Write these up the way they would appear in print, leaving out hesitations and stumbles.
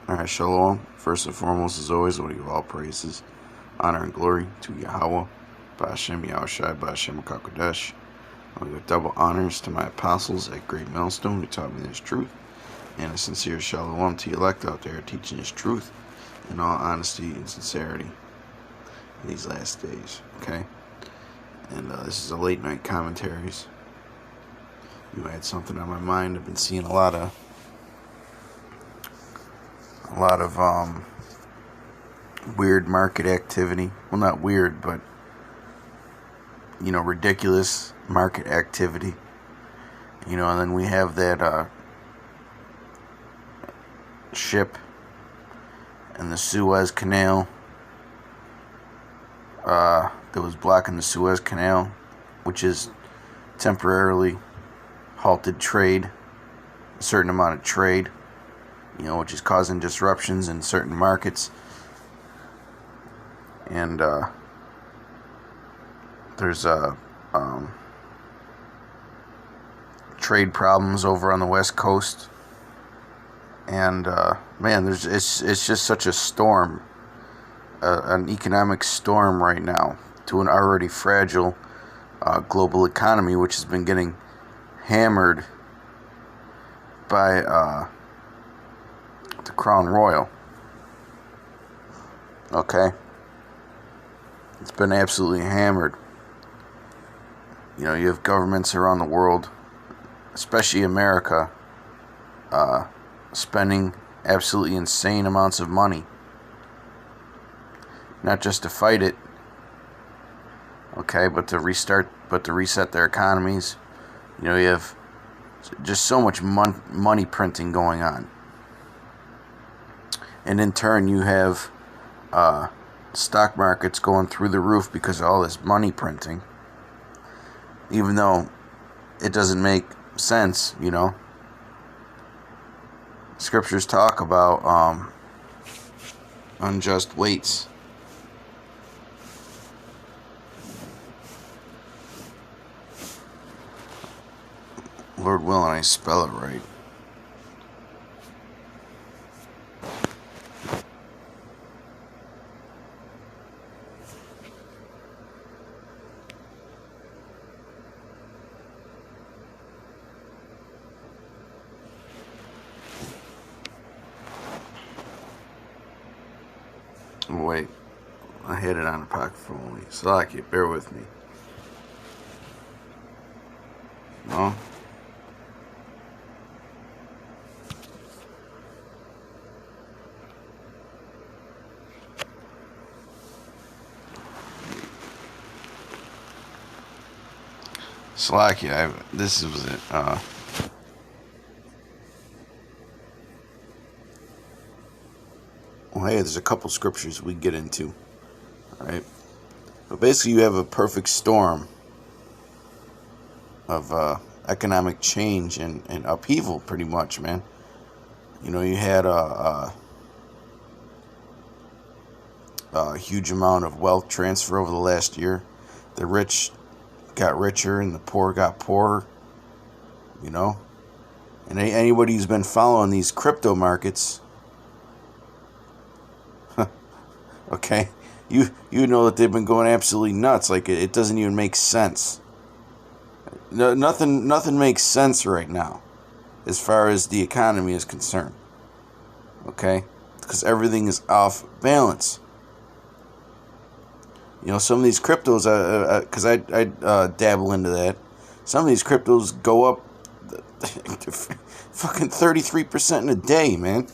Alright, Shalom. First and foremost, as always, I want to give all praises, honor, and glory to YAHAWAH, HASHAM, YAHAWASHI, HASHAM, HAKODESH. I want to give double honors to my apostles at GREATMILLSTONE who taught me this truth, and a sincere Shalom to the elect out there teaching this truth in all honesty and sincerity in these last days, okay? And this is a late night commentaries. You had something on my mind. I've been seeing a lot of weird market activity. Well, not weird, but ridiculous market activity. And then we have that ship in the Suez Canal that was blocking the Suez Canal, which is temporarily halted trade, a certain amount of trade, which is causing disruptions in certain markets. And there's trade problems over on the West Coast. And man, it's just such a storm, an economic storm right now to an already fragile global economy, which has been getting hammered by the Crown Royal. Okay, it's been absolutely hammered. You have governments around the world, especially America, spending absolutely insane amounts of money, not just to fight it, okay, but to reset their economies. You have just so much money printing going on. And in turn, you have stock markets going through the roof because of all this money printing. Even though it doesn't make sense, Scriptures talk about unjust weights. Lord willing, I spell it right. Wait, I had it on a pocket phone. Slack it, bear with me. No? Slack it, this was it. Well, hey, there's a couple scriptures we get into, right? But basically, you have a perfect storm of economic change and upheaval, pretty much, man. You had a huge amount of wealth transfer over the last year. The rich got richer and the poor got poorer, And anybody who's been following these crypto markets, okay, you know that they've been going absolutely nuts. Like it doesn't even make sense. Nothing makes sense right now, as far as the economy is concerned. Okay, because everything is off balance. Some of these cryptos, because I dabble into that. Some of these cryptos go up fucking 33% in a day, man.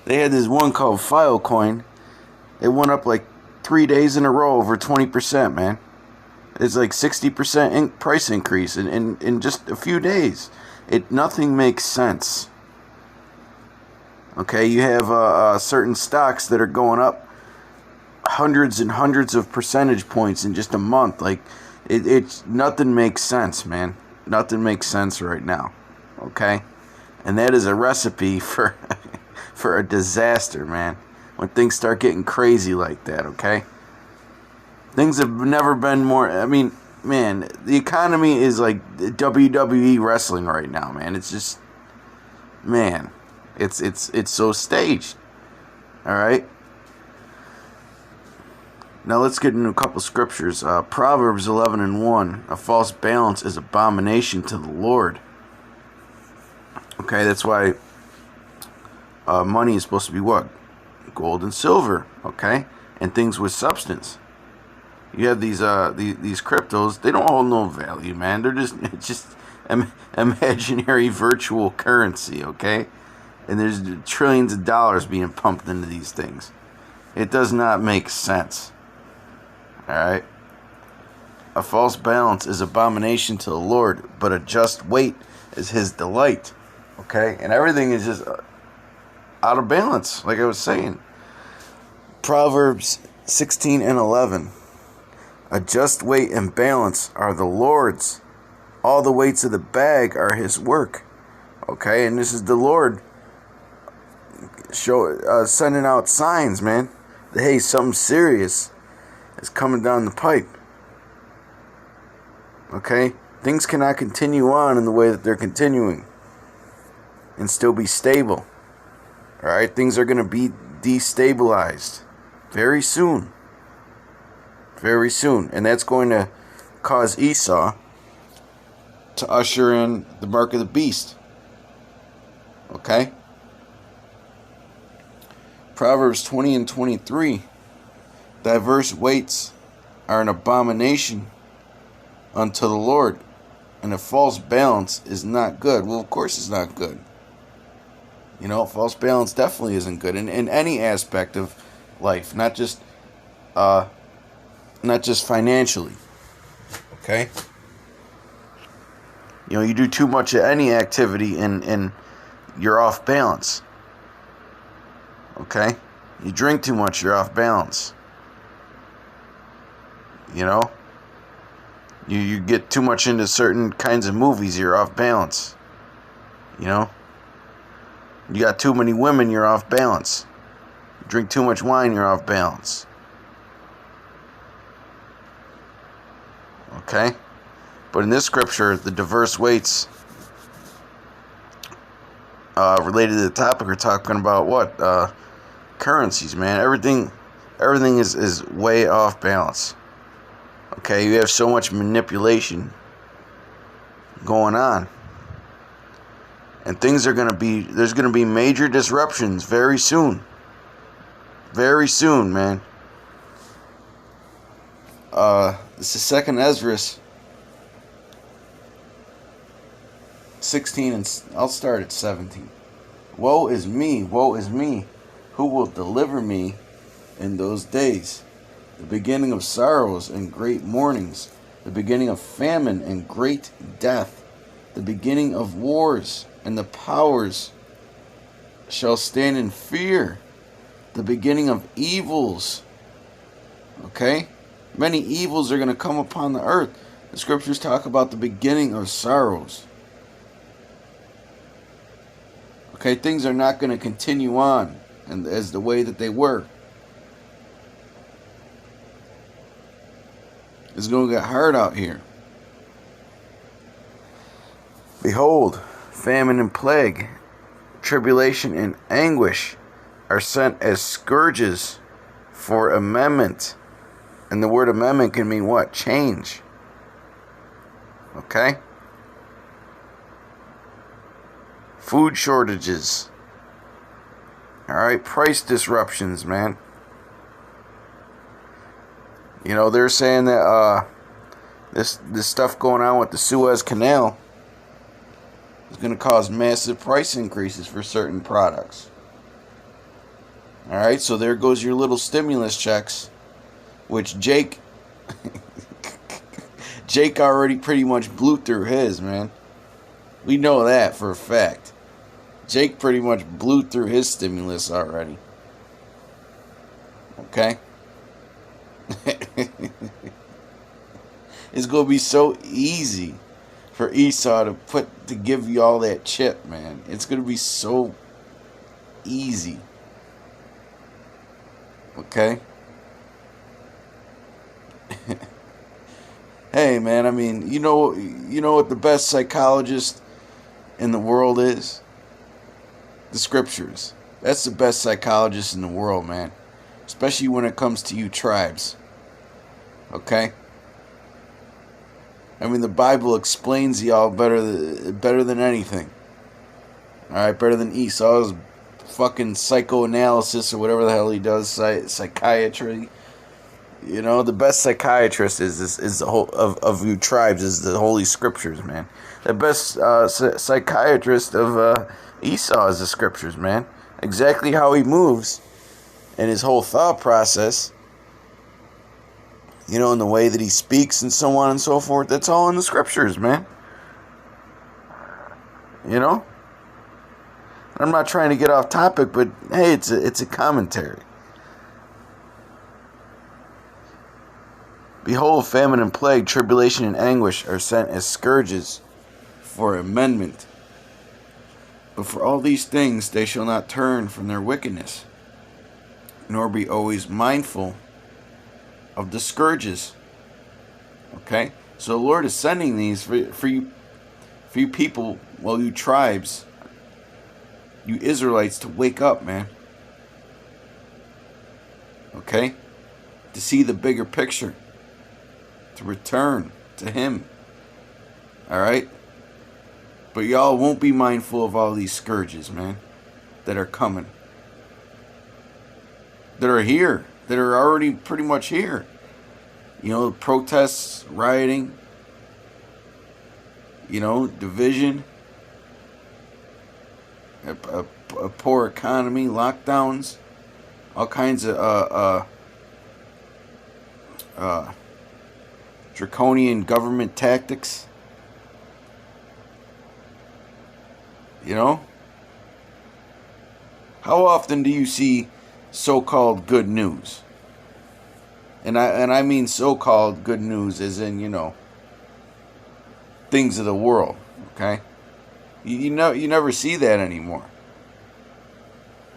They had this one called Filecoin. It went up like 3 days in a row over 20%, man. It's like 60% price increase in just a few days. Nothing makes sense. Okay, you have certain stocks that are going up hundreds and hundreds of percentage points in just a month. Like it's nothing makes sense, man. Nothing makes sense right now. Okay, and that is a recipe for for a disaster, man. When things start getting crazy like that, okay? Things have never been more. I mean, man, the economy is like WWE wrestling right now, man. It's just, man, It's so staged. All right. Now let's get into a couple scriptures. Proverbs 11:1. A false balance is abomination to the Lord. Okay, that's why money is supposed to be what? Gold and silver. Okay, and things with substance. You have these cryptos. They don't hold no value, man. They're just imaginary virtual currency. Okay, and there's trillions of dollars being pumped into these things. It does not make sense. Alright? A false balance is abomination to the Lord, but a just weight is his delight. Okay? And everything is just out of balance, like I was saying. Proverbs 16:11. A just weight and balance are the Lord's. All the weights of the bag are his work. Okay? And this is the Lord sending out signs, man. That, hey, something serious is coming down the pipe. Okay? Things cannot continue on in the way that they're continuing and still be stable. Alright? Things are going to be destabilized very soon. Very soon. And that's going to cause Esau to usher in the mark of the beast. Okay? Proverbs 20:23. Diverse weights are an abomination unto the Lord, and a false balance is not good. Well, of course it's not good. You know, false balance definitely isn't good in any aspect of life, not just financially. Okay? You know, you do too much of any activity and you're off balance. Okay? You drink too much, you're off balance. You know? You get too much into certain kinds of movies, you're off balance. You know? You got too many women, you're off balance. You drink too much wine, you're off balance. Okay? But in this scripture, the diverse weights related to the topic are talking about what? Currencies, man. Everything is way off balance. Okay, you have so much manipulation going on. And there's going to be major disruptions very soon. Very soon, man. This is 2nd Ezra 16, and I'll start at 17. Woe is me, who will deliver me in those days? The beginning of sorrows and great mournings, the beginning of famine and great death, the beginning of wars, and the powers shall stand in fear, the beginning of evils. Okay? Many evils are going to come upon the earth. The scriptures talk about the beginning of sorrows. Okay, things are not going to continue on and as the way that they were. It's going to get hard out here. Behold, famine and plague, tribulation and anguish are sent as scourges for amendment. And the word amendment can mean what? Change. Okay? Food shortages. Alright, price disruptions, man. You know, they're saying that this stuff going on with the Suez Canal is going to cause massive price increases for certain products. Alright, so there goes your little stimulus checks, which Jake already pretty much blew through his, man. We know that for a fact. Jake pretty much blew through his stimulus already. Okay? It's going to be so easy for Esau to give you all that chip, man. It's going to be so easy. Okay? Hey, man, I mean, you know what the best psychologist in the world is? the scriptures. That's the best psychologist in the world, man. Especially when it comes to you tribes. Okay? I mean, the Bible explains y'all better than anything. Alright, better than Esau's fucking psychoanalysis or whatever the hell he does, psychiatry. You know, the best psychiatrist is the whole of you tribes is the Holy Scriptures, man. The best psychiatrist of Esau is the Scriptures, man. Exactly how he moves and his whole thought process, you know, and the way that he speaks and so on and so forth, that's all in the Scriptures, man. You know? I'm not trying to get off topic, but hey, it's a commentary. Behold, famine and plague, tribulation and anguish are sent as scourges for amendment. But for all these things they shall not turn from their wickedness, nor be always mindful of the scourges. Okay? So the Lord is sending these for you people, well, you tribes, you Israelites, to wake up, man. Okay? To see the bigger picture. To return to Him. Alright? But y'all won't be mindful of all these scourges, man, that are coming. That are here. That are already pretty much here. You know, protests, rioting. You know, division. A poor economy, lockdowns. All kinds of draconian government tactics. You know? How often do you see so-called good news? And I mean so-called good news as in, you know, things of the world, okay? You never see that anymore.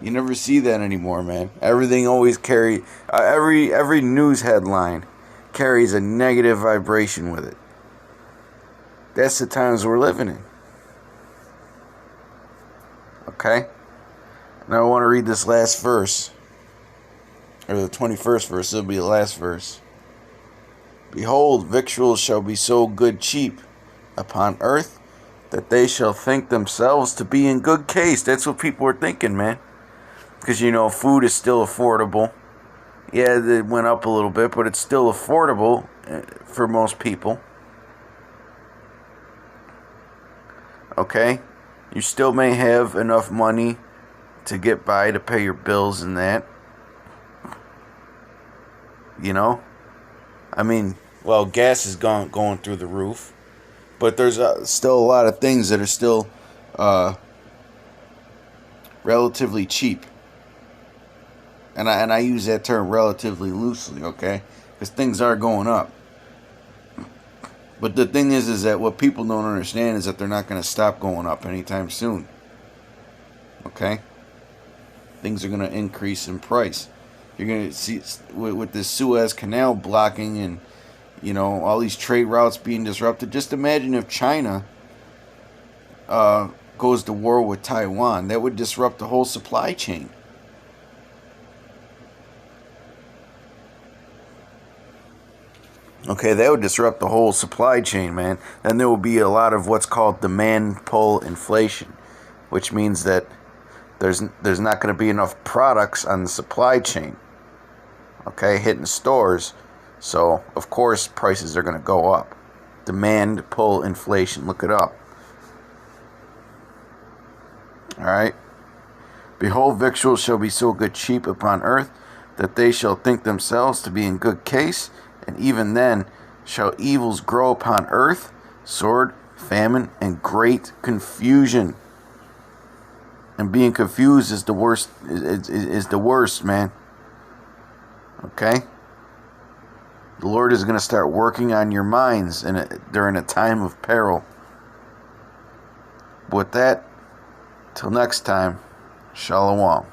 You never see that anymore, man. Everything always every news headline carries a negative vibration with it. That's the times we're living in. Okay? Now I want to read this last verse. Or the 21st verse. It'll be the last verse. Behold, victuals shall be so good cheap upon earth, that they shall think themselves to be in good case. That's what people are thinking, man. Because, you know, food is still affordable. Yeah, it went up a little bit, but it's still affordable for most people. Okay? You still may have enough money to get by to pay your bills and that. You know? I mean, well, gas is going through the roof. But there's still a lot of things that are still relatively cheap. And I use that term relatively loosely, okay? Because things are going up. But the thing is that what people don't understand is that they're not going to stop going up anytime soon. Okay? Things are going to increase in price. You're going to see with this Suez Canal blocking and, you know, all these trade routes being disrupted. Just imagine if China goes to war with Taiwan. That would disrupt the whole supply chain. Okay, that would disrupt the whole supply chain, man. Then there will be a lot of what's called demand pull inflation, which means that there's not going to be enough products on the supply chain, okay, hitting stores. So, of course, prices are going to go up. Demand pull inflation. Look it up. All right. Behold, victuals shall be so good cheap upon earth, that they shall think themselves to be in good case. And even then shall evils grow upon earth, sword, famine, and great confusion. And being confused is the worst. Is the worst, man. Okay. The Lord is going to start working on your minds during a time of peril. With that, till next time, Shalom.